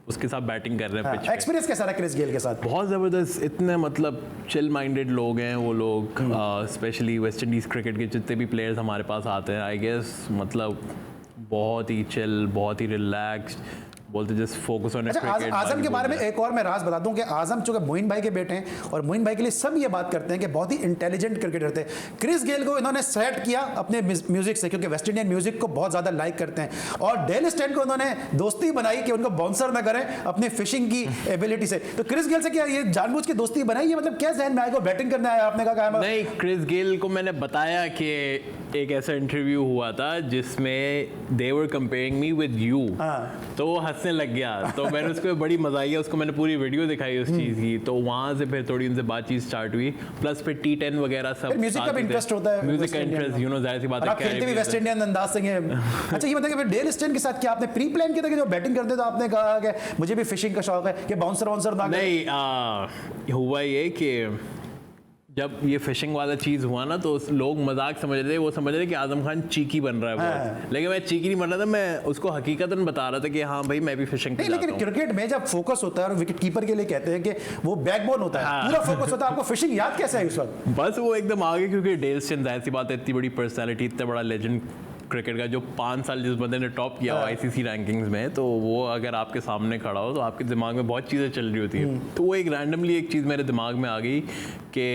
उसके साथ बैटिंग कर रहे हैं। एक्सपीरियंस कैसा रहा क्रिस गेल के साथ? बहुत ज़बरदस्त, इतने मतलब चिल माइंडेड लोग हैं वो लोग, स्पेशली वेस्ट इंडीज़ क्रिकेट के जितने भी प्लेयर्स हमारे पास आते हैं, आई गेस मतलब बहुत ही चिल, बहुत ही रिलैक्स्ड, बोलते जस्ट फोकस ऑन क्रिकेट। आजम के बारे में एक और मैं राज बता दूं कि आजम चूंकि मोइन भाई के बेटे हैं और मोइन भाई के लिए सब ये बात करते हैं कि बहुत ही इंटेलिजेंट क्रिकेटर थे। क्रिस गेल को इन्होंने सेलेक्ट किया अपने म्यूजिक से, क्योंकि वेस्ट इंडियन म्यूजिक को बहुत ज़्यादा लाइक करते हैं, और डेल स्टेन को उन्होंने दोस्ती बनाई कि उनको बाउंसर ना करें अपनी फिशिंग की एबिलिटी से। तो क्रिस गेल से क्या ये जानबूझ के दोस्ती बनाई, ये मतलब क्या जहन में आएगा बैटिंग करने आया? आपने कहा नहीं, क्रिस गेल को मैंने बताया कि एक ऐसा इंटरव्यू हुआ था जिसमें दे वर कंपेयरिंग मी विद यू, तो वो हंसने लग गया। तो मैंने उसको बड़ी मजा आई, उसको मैंने पूरी वीडियो दिखाई उस चीज़ की, तो वहाँ से फिर थोड़ी उनसे बातचीत स्टार्ट हुई, प्लस फिर T10 वगैरह सब। म्यूजिक का भी इंटरेस्ट होता है, म्यूजिक का इंटरेस्ट, यू नो, जाहिर सी बात है, खेलते भी वेस्ट इंडियन अंदाज से हैं। अच्छा, ये बताइए फिर डेल स्टेन के साथ क्या आपने प्री प्लान किया था कि जो बैटिंग करते तो आपने कहा कि मुझे भी फिशिंग का शौक है कि बाउंसर वाउंसर ना? नहीं, हुआ ये कि जब ये फिशिंग वाला चीज़ हुआ ना, तो लोग मजाक समझ रहे थे, वो समझ रहे थे कि आजम खान चीकी बन रहा है बहुत, लेकिन मैं चीकी नहीं बन रहा था, मैं उसको हकीकतन बता रहा था कि हाँ भाई मैं भी फिशिंग पे जाता हूं। लेकिन क्रिकेट में जब फोकस होता है, और विकेट कीपर के लिए कहते हैं कि वो बैकबोन होता है, पूरा फोकस होता है, आपको फिशिंग याद कैसे है उस वक्त? बस वो एकदम आगे, क्योंकि डेल स्टेन जाहिर सी बात है, इतनी बड़ी पर्सनैलिटी, इतना बड़ा लेजेंड क्रिकेट का, जो 5 साल जिस बंदे ने टॉप किया हो ICC रैंकिंग्स में, तो वो अगर आपके सामने खड़ा हो तो आपके दिमाग में बहुत चीज़ें चल रही होती है। तो वो एक रैंडमली एक चीज़ मेरे दिमाग में आ गई कि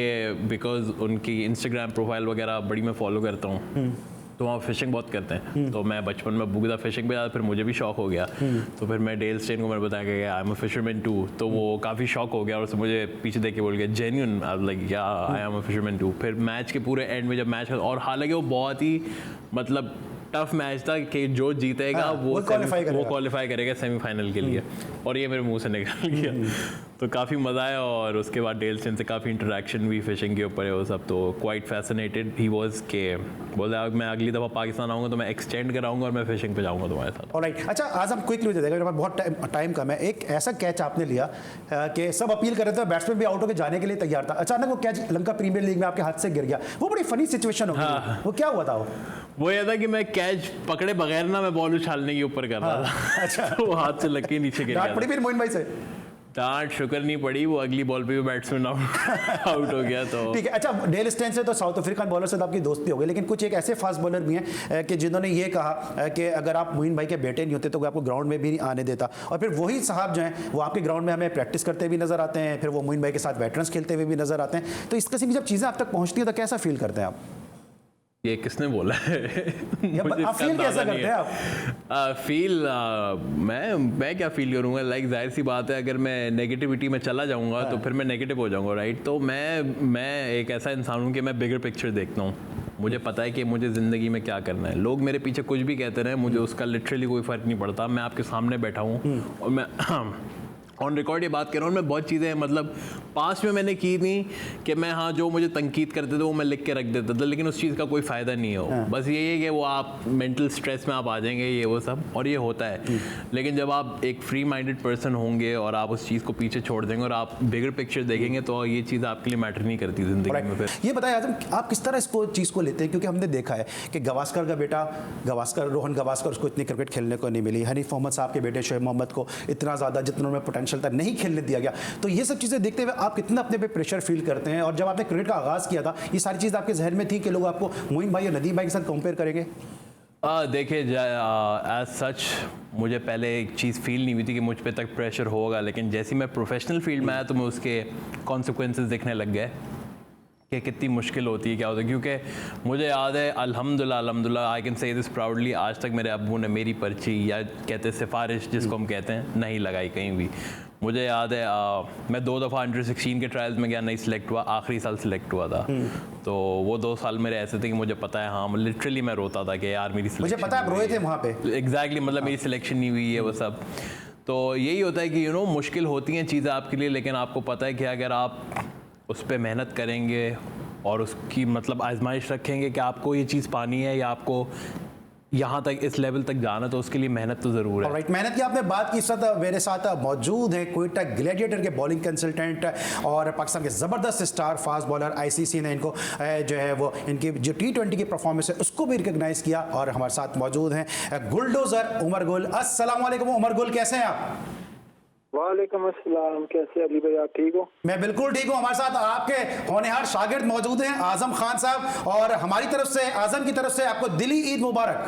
बिकॉज उनकी इंस्टाग्राम प्रोफाइल वगैरह बड़ी मैं फॉलो करता हूँ, तो वहाँ फिशिंग बहुत करते हैं। तो मैं बचपन में बुक था फिशिंग पे ज़्यादा, फिर मुझे भी शौक हो गया। तो फिर मैं डेल स्टेन को मैंने बताया कि I am a fisherman too, तो वो काफ़ी शौक हो गया और उससे मुझे पीछे देख के बोल गया जेन्युइन, लाइक या I am a fisherman too. फिर मैच के पूरे एंड में जब मैच, और हालांकि वो बहुत ही मतलब टफ मैच था कि जो जीतेगा वो क्वालिफाई करेगा सेमीफाइनल के लिए, और ये मेरे मुंह से निकल गया। तो काफ़ी मज़ा आया, और उसके बाद डेल स्टेन से काफ़ी इंटरेक्शन भी फिशिंग के ऊपर है वो सब। तो क्वाइट फैसिनेटेड ही वाज के बोला मैं अगली दफ़ा पाकिस्तान आऊँगा तो मैं एक्सटेंड कराऊंगा और मैं फिशिंग पे जाऊँगा तुम्हारे साथ। ऑलराइट, अच्छा आज हम क्विकली दे देंगे, बहुत टाइम कम है। एक ऐसा कैच आपने लिया कि सब अपील कर रहे थे, बैट्समैन भी आउट होकर जाने के लिए तैयार था, अचानक वो कैच लंका प्रीमियर लीग में आपके हाथ से गिर गया, वो बड़ी फनी सिचुएशन हो गई। वो क्या हुआ था? वो ये था कि मैं कैच पकड़े बगैर ना मैं बॉल उछालने के ऊपर कर रहा था। अच्छा। तो हाथ से लग के नीचे गिर गया। पड़ी फिर मोइन भाई से? डांट शुक्र नहीं पड़ी, वो अगली बॉल पे भी बैट्समैन आउट हो गया। तो ठीक है। अच्छा, डेल स्टेन से तो साउथ अफ्रीकन बॉलर से तो आपकी दोस्ती हो गई, लेकिन कुछ एक ऐसे फास्ट बॉलर भी हैं कि जिन्होंने ये कहा कि अगर आप मोइन भाई के बेटे नहीं होते तो वो आपको ग्राउंड में भी नहीं आने देता, और फिर वही साहब जो हैं वो आपके ग्राउंड में हमें प्रैक्टिस करते भी नजर आते हैं, फिर वो मोइन भाई के साथ वेटरन्स खेलते हुए भी नजर आते हैं। तो इस किस्म की जब चीज़ें आप तक पहुँचती हैं तो कैसा फील करते हैं आप? ये किसने बोला है? आप फील कैसा करते हैं आप? फील मैं क्या फील करूँगा? लाइक जाहिर सी बात है, अगर मैं नेगेटिविटी में चला जाऊँगा तो फिर मैं नेगेटिव हो जाऊँगा, राइट? तो मैं एक ऐसा इंसान हूँ कि मैं बिगर पिक्चर देखता हूँ। मुझे पता है कि मुझे ज़िंदगी में क्या करना है। लोग मेरे पीछे कुछ भी कहते रहे, मुझे उसका लिटरली कोई फ़र्क नहीं पड़ता। मैं आपके सामने बैठा हूँ और मैं ऑन रिकॉर्ड ये बात कर रहा हूँ। मैं बहुत चीज़ें मतलब पास्ट में मैंने की थी कि मैं हाँ जो मुझे तनकीद करते थे वो मैं लिख के रख देता था, लेकिन उस चीज़ का कोई फ़ायदा नहीं हो। बस यही है कि वो आप मेंटल स्ट्रेस में आप आ जाएंगे, ये वो सब, और ये होता है। लेकिन जब आप एक फ्री माइंडेड पर्सन होंगे और आप उस चीज़ को पीछे छोड़ देंगे और आप बिगर पिक्चर देखेंगे तो ये चीज़ आपके लिए मैटर नहीं करती ज़िंदगी में। फिर ये बताइए आजम, आप किस तरह इसको चीज़ को लेते हैं? क्योंकि हमने देखा है कि गवास्कर का बेटा रोहन गवास्कर, उसको इतनी क्रिकेट खेलने को नहीं मिली। हनीफ मोहम्मद साहब के बेटे शोएब मोहम्मद को इतना ज़्यादा जितना उनमें पोटेंशियल था नहीं खेलने दिया गया। तो ये सब चीज़ें देखते हुए आप कितना अपने पे प्रेशर फील करते हैं? और जब आपने क्रिकेट का आगाज़ किया था ये सारी चीज़ आपके जहन में थी कि लोग आपको मोइन भाई या नदीम भाई के साथ कंपेयर करेंगे? देखिए, एज सच मुझे पहले एक चीज़ फील नहीं हुई थी कि मुझ पे तक प्रेशर होगा, लेकिन जैसे मैं प्रोफेशनल फील्ड में आया तो मैं उसके कॉन्सिक्वेंसेस दिखने लग गए कि कितनी मुश्किल होती है, क्या होता है। क्योंकि मुझे याद है अल्हम्दुलिल्लाह I can say this proudly, आज तक मेरे अब्बू ने मेरी पर्ची या कहते सिफारिश जिसको हम कहते हैं नहीं लगाई कहीं भी। मुझे याद है मैं 2 दफ़ा अंडर 16 के ट्रायल्स में गया, नहीं सिलेक्ट हुआ, आखिरी साल सिलेक्ट हुआ था। तो वो 2 साल मेरे ऐसे थे कि मुझे पता है, हाँ लिटरली मैं रोता था कि यार मेरी मुझे पता है आप रोए थे वहाँ पे। एग्जैक्टली, मतलब मेरी सिलेक्शन नहीं हुई है वो सब। तो यही होता है कि मुश्किल होती हैं चीज़ें आपके लिए, लेकिन आपको पता है कि अगर आप उस पर मेहनत करेंगे और उसकी मतलब आजमाइश रखेंगे कि आपको ये चीज़ पानी है या आपको यहाँ तक इस लेवल तक जाना, तो उसके लिए मेहनत तो ज़रूर है। राइट, मेहनत की आपने बात की। साथ मेरे साथ मौजूद हैं क्वेटा ग्लैडिएटर के बॉलिंग कंसल्टेंट और पाकिस्तान के ज़बरदस्त स्टार फास्ट बॉलर। ICC ने इनको जो है वो इनकी जो T20 की परफॉर्मेंस है उसको भी रिकग्नाइज़ किया। और हमारे साथ मौजूद हैं गुलडोज़र उमर गुल। अस्सलाम वालेकुम उमर गुल, कैसे हैं आप? वालेकुम अस्सलाम, कैसे अली भाई, आप ठीक हो? मैं बिल्कुल ठीक हूँ। हमारे साथ आपके होनहार शागिर्द मौजूद हैं आजम खान साहब, और हमारी तरफ से आजम की तरफ से आपको दिली ईद मुबारक।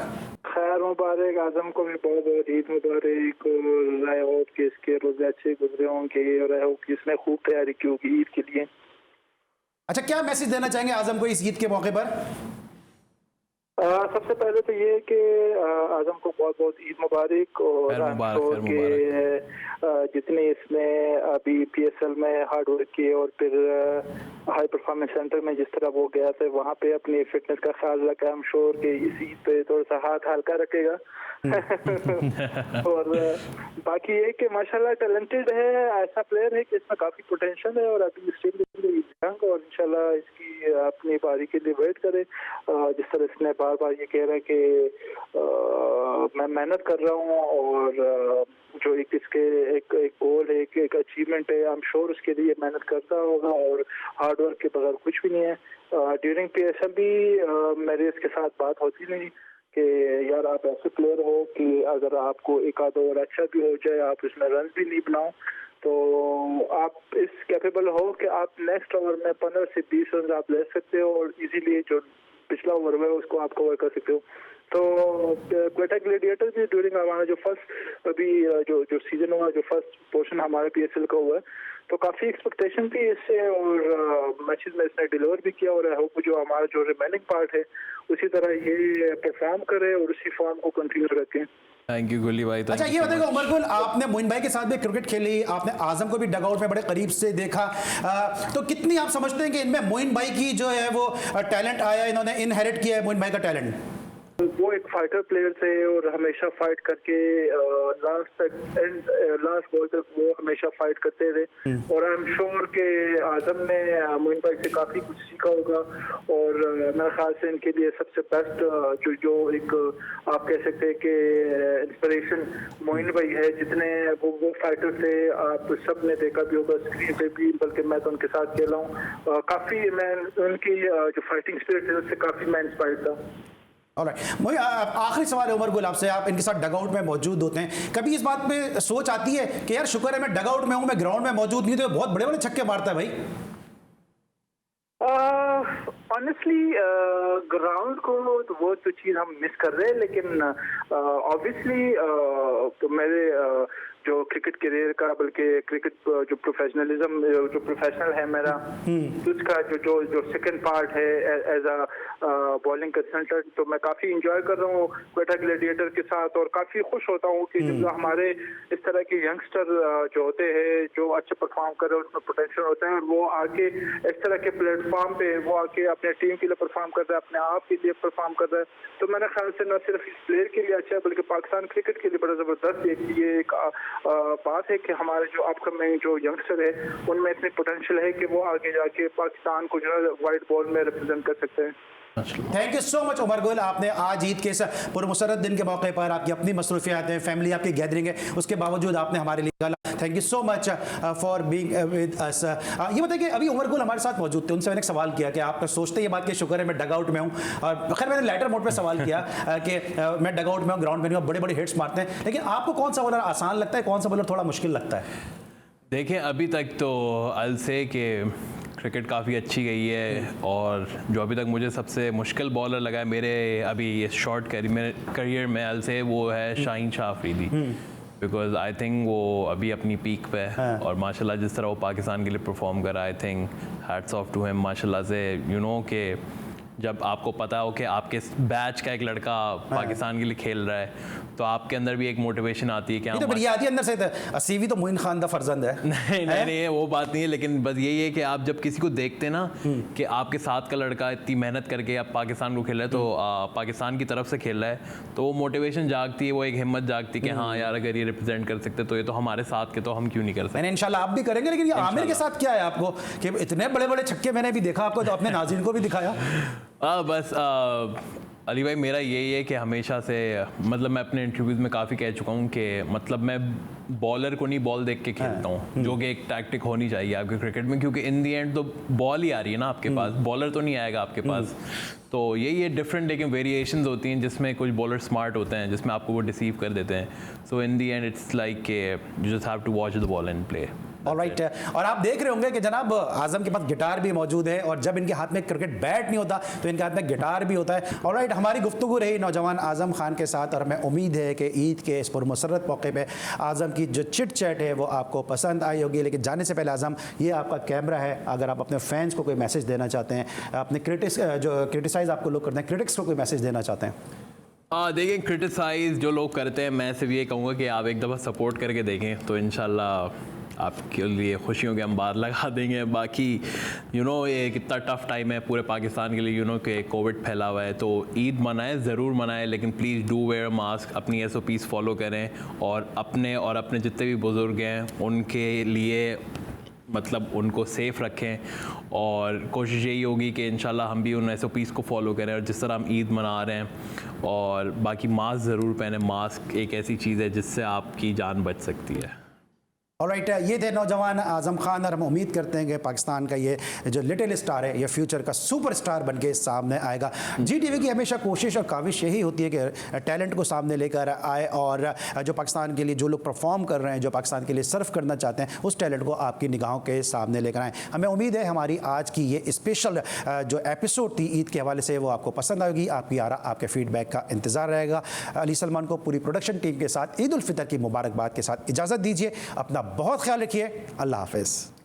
खैर मुबारक, आजम को भी बहुत बहुत ईद मुबारक। और आई होप कि इसके रोजे अच्छे गुजरे होंगे और आई होप कि इसने खूब तैयारी की होगी ईद के लिए। अच्छा, क्या मैसेज देना चाहेंगे आजम को इस ईद के मौके पर? सबसे पहले तो ये कि आजम को बहुत बहुत ईद मुबारक। और जितने इसने अभी PSL में हार्ड वर्क किए और फिर हाई परफॉर्मेंस सेंटर में जिस तरह वो गया था वहाँ पे अपनी फिटनेस का ख्याल रखा, आई एम श्योर कि इस ईद पे थोड़ा सा हाथ हल्का रखेगा। और बाकी ये कि माशाल्लाह टैलेंटेड है, ऐसा प्लेयर है कि इसमें काफ़ी पोटेंशियल है और अभी स्टिल यंग, और इंशाल्लाह इसकी अपनी बारी के लिए वेट करे। जिस तरह इसने बार बार ये कह रहा है कि मैं मेहनत कर रहा हूँ और जो एक इसके एक गोल है, एक अचीवमेंट है, आई एम श्योर उसके लिए मेहनत करता होगा और हार्ड वर्क के बगैर कुछ भी नहीं है। ड्यूरिंग PSL भी मेरे इसके साथ बात होती नहीं कि यार आप ऐसे प्लेयर हो कि अगर आपको एक आध ओवर अच्छा भी हो जाए, आप इसमें रन भी नहीं बनाओ, तो आप इस कैपेबल हो कि आप नेक्स्ट ओवर में 15 से 20 रन आप ले सकते हो और इजीली जो पिछला ओवर है उसको आप कवर कर सकते हो। तो क्वेटा ग्लैडिएटर्स भी ड्यूरिंग हमारा जो फर्स्ट अभी जो सीजन हुआ, जो फर्स्ट पोर्शन हमारे PSL का हुआ है, तो काफ़ी एक्सपेक्टेशन थी इससे और मैचेस में इसने डिलीवर भी किया और आई होप जो हमारा जो रिमेनिंग पार्ट है उसी तरह ये परफॉर्म करे और उसी फॉर्म को कंटिन्यू रखें। थैंक यू गुली भाई। अच्छा ये बताइएगा उमर गुल, आपने मोइन भाई के साथ भी क्रिकेट खेली, आपने आजम को भी डगआउट में बड़े करीब से देखा, तो कितनी आप समझते हैं कि इनमें मोइन भाई की जो है वो टैलेंट आया, इन्होंने इनहेरिट किया है मोइन भाई का टैलेंट? वो एक फाइटर प्लेयर थे और हमेशा फाइट करके लास्ट बॉल तक वो हमेशा फाइट करते रहे और आई एम श्योर के आजम ने मोइन भाई से काफ़ी कुछ सीखा होगा और मेरे ख्याल से इनके लिए सबसे बेस्ट जो एक आप कह सकते हैं कि इंस्पिरेशन मोइन भाई है। जितने वो फाइटर थे आप सब ने देखा भी होगा स्क्रीन पे भी, बल्कि मैं तो उनके साथ खेला हूँ, काफ़ी मैं उनकी जो फाइटिंग स्पिरिट है उससे काफ़ी मैं इंस्पायर्ड था। ऑलराइट, आखिरी सवाल है उमर गुल आपसे, आप इनके साथ डगआउट में मौजूद होते हैं, कभी इस बात पे सोच आती है कि यार शुक्र है मैं डगआउट में हूं, मैं ग्राउंड में मौजूद नहीं, तो बहुत बड़े बड़े छक्के मारता है भाई? ऑनेस्टली ग्राउंड को तो वो तो चीज़ हम मिस कर रहे हैं, लेकिन ऑब्वियसली तो मेरे जो क्रिकेट करियर का, बल्कि क्रिकेट जो प्रोफेशनलिज्म जो प्रोफेशनल है मेरा, उसका जो सेकंड पार्ट है एज अ बॉलिंग कंसल्टेंट, तो मैं काफ़ी इंजॉय कर रहा हूँ क्वेटा ग्लैडिएटर के साथ और काफ़ी खुश होता हूँ कि जब हमारे इस तरह के यंगस्टर जो होते हैं जो अच्छे परफॉर्म कर रहे हैं, उसमें पोटेंशियल होता है और वो आके इस तरह के प्लेटफॉर्म पे वो आके अपने टीम के लिए परफॉर्म कर रहा है, अपने आप के लिए परफॉर्म कर रहा है, तो मेरे ख्याल से न सिर्फ इस प्लेयर के लिए अच्छा है बल्कि पाकिस्तान क्रिकेट के लिए बड़ा ज़बरदस्त ये एक बात है कि हमारे जो अपकमिंग जो यंगस्टर है उनमें इतनी पोटेंशियल है कि वो आगे जाके पाकिस्तान को जो है वाइट बॉल में रिप्रेजेंट कर सकते हैं। Thank you so much Umar Gul, आपने आज ईद के इस पुरमसरत दिन के मौके पर आपकी अपनी मसरूफियात हैं, फैमिली आपकी गैदरिंग है, उसके बावजूद आपने हमारे लिए निकाला, thank you so much for being with us. ये बताइए कि अभी उमर गुल हमारे साथ मौजूद थे, उनसे मैंने एक सवाल किया कि आप सोचते ये बात कि शुक्र है मैं डगआउट में हूँ, और खैर मैंने लेटर मोड पे सवाल किया कि मैं डगआउट में हूँ, ग्राउंड में नहीं हूँ, बड़े बड़े हिट्स मारते हैं, लेकिन आपको कौन सा बॉलर आसान लगता है, कौन सा बॉलर थोड़ा मुश्किल लगता है? देखिए अभी तक तो अल से कि क्रिकेट काफ़ी अच्छी गई है और जो अभी तक मुझे सबसे मुश्किल बॉलर लगा है मेरे अभी ये शॉर्ट करियर में अल से, वो है Shaheen Shah Afridi, because I think वो अभी अपनी पीक पे है और माशाल्लाह जिस तरह वो पाकिस्तान के लिए परफॉर्म कर रहा है, I think hats off to him माशाल्लाह से। यू नो कि जब आपको पता हो कि आपके बैच का एक लड़का पाकिस्तान के लिए खेल रहा है तो आपके अंदर भी एक मोटिवेशन आती है कि तो ये आती है अंदर से, सीवी तो मोइन खान दा फर्जंद है। नहीं वो बात नहीं है, लेकिन बस यही है कि आप जब किसी को देखते हैं ना कि आपके साथ का लड़का इतनी मेहनत करके आप पाकिस्तान को खेल रहा है, तो पाकिस्तान की तरफ से खेल रहा है, तो वो मोटिवेशन जागती है, वो एक हिम्मत जागती है कि हाँ यार अगर ये रिप्रेजेंट कर सकते तो ये तो हमारे साथ के, तो हम क्यों नहीं कर सकते। इंशाल्लाह आप भी करेंगे, लेकिन ये आमिर के साथ क्या है आपको कि इतने बड़े बड़े छक्के मैंने भी देखा आपको, तो अपने नाज़रीन को भी दिखाया। बस अली भाई मेरा यही है कि हमेशा से मतलब मैं अपने इंटरव्यूज़ में काफ़ी कह चुका हूँ कि मतलब मैं बॉलर को नहीं बॉल देख के खेलता हूँ, जो कि एक टैक्टिक होनी चाहिए आपके क्रिकेट में, क्योंकि इन दी एंड तो बॉल ही आ रही है ना आपके पास, बॉलर तो नहीं आएगा आपके पास। तो यही है डिफरेंट, लेकिन वेरिएशंस होती हैं जिसमें कुछ बॉलर स्मार्ट होते हैं जिसमें आपको वो डिसीव कर देते हैं। So in the end it's like के you just have to watch the ball and play. Alright, और आप देख रहे होंगे कि जनाब आजम के पास गिटार भी मौजूद है, और जब इनके हाथ में क्रिकेट बैट नहीं होता तो इनके हाथ में गिटार भी होता है। ऑलराइट, हमारी गुफ्तगू रही नौजवान आजम खान के साथ, और हमें उम्मीद है कि ईद के इस पुरमसरत मौके पे आजम की जो चिट चैट है वो आपको पसंद आई होगी। लेकिन जाने से पहले आजम, ये आपका कैमरा है, अगर आप अपने फैंस को कोई मैसेज देना चाहते हैं, अपने जो क्रिटिसाइज आपको लोग करते हैं, क्रिटिक्स को कोई मैसेज देना चाहते हैं? देखिए क्रिटिसाइज जो लोग करते हैं, मैं सिर्फ ये कहूँगा कि आप एक दफ़ा सपोर्ट करके देखें तो इंशाल्लाह आपके लिए खुशियों के अंबार लगा देंगे। बाकी यू नो ये कितना टफ़ टाइम है पूरे पाकिस्तान के लिए, यू नो कि कोविड फैला हुआ है, तो ईद मनाएं, ज़रूर मनाएं, लेकिन प्लीज़ डू वेयर मास्क, अपनी SOPs फॉलो करें, और अपने जितने भी बुज़ुर्ग हैं उनके लिए मतलब उनको सेफ़ रखें, और कोशिश यही होगी कि इंशाल्लाह हम भी उन SOPs को फॉलो करें, और जिस तरह हम ईद मना रहे हैं, और बाकी मास्क ज़रूर पहने। मास्क एक ऐसी चीज़ है जिससे आपकी जान बच सकती है। ऑलराइट, ये थे नौजवान आजम खान और हम उम्मीद करते हैं कि पाकिस्तान का ये जो लिटिल स्टार है ये फ्यूचर का सुपरस्टार बन के सामने आएगा। GTV की हमेशा कोशिश और काविश यही होती है कि टैलेंट को सामने लेकर आए और जो पाकिस्तान के लिए जो लोग परफॉर्म कर रहे हैं, जो पाकिस्तान के लिए सर्व करना चाहते हैं, उस टैलेंट को आपकी निगाहों के सामने लेकर आएँ। हमें उम्मीद है हमारी आज की ये स्पेशल जो एपिसोड थी ईद के हवाले से वो आपको पसंद आएगी। आपकी आरा, आपके फीडबैक का इंतज़ार रहेगा। अली सलमान को पूरी प्रोडक्शन टीम के साथ ईद उल फितर की मुबारकबाद के साथ इजाज़त दीजिए। अपना बहुत ख्याल रखिए। अल्लाह हाफ़िज़।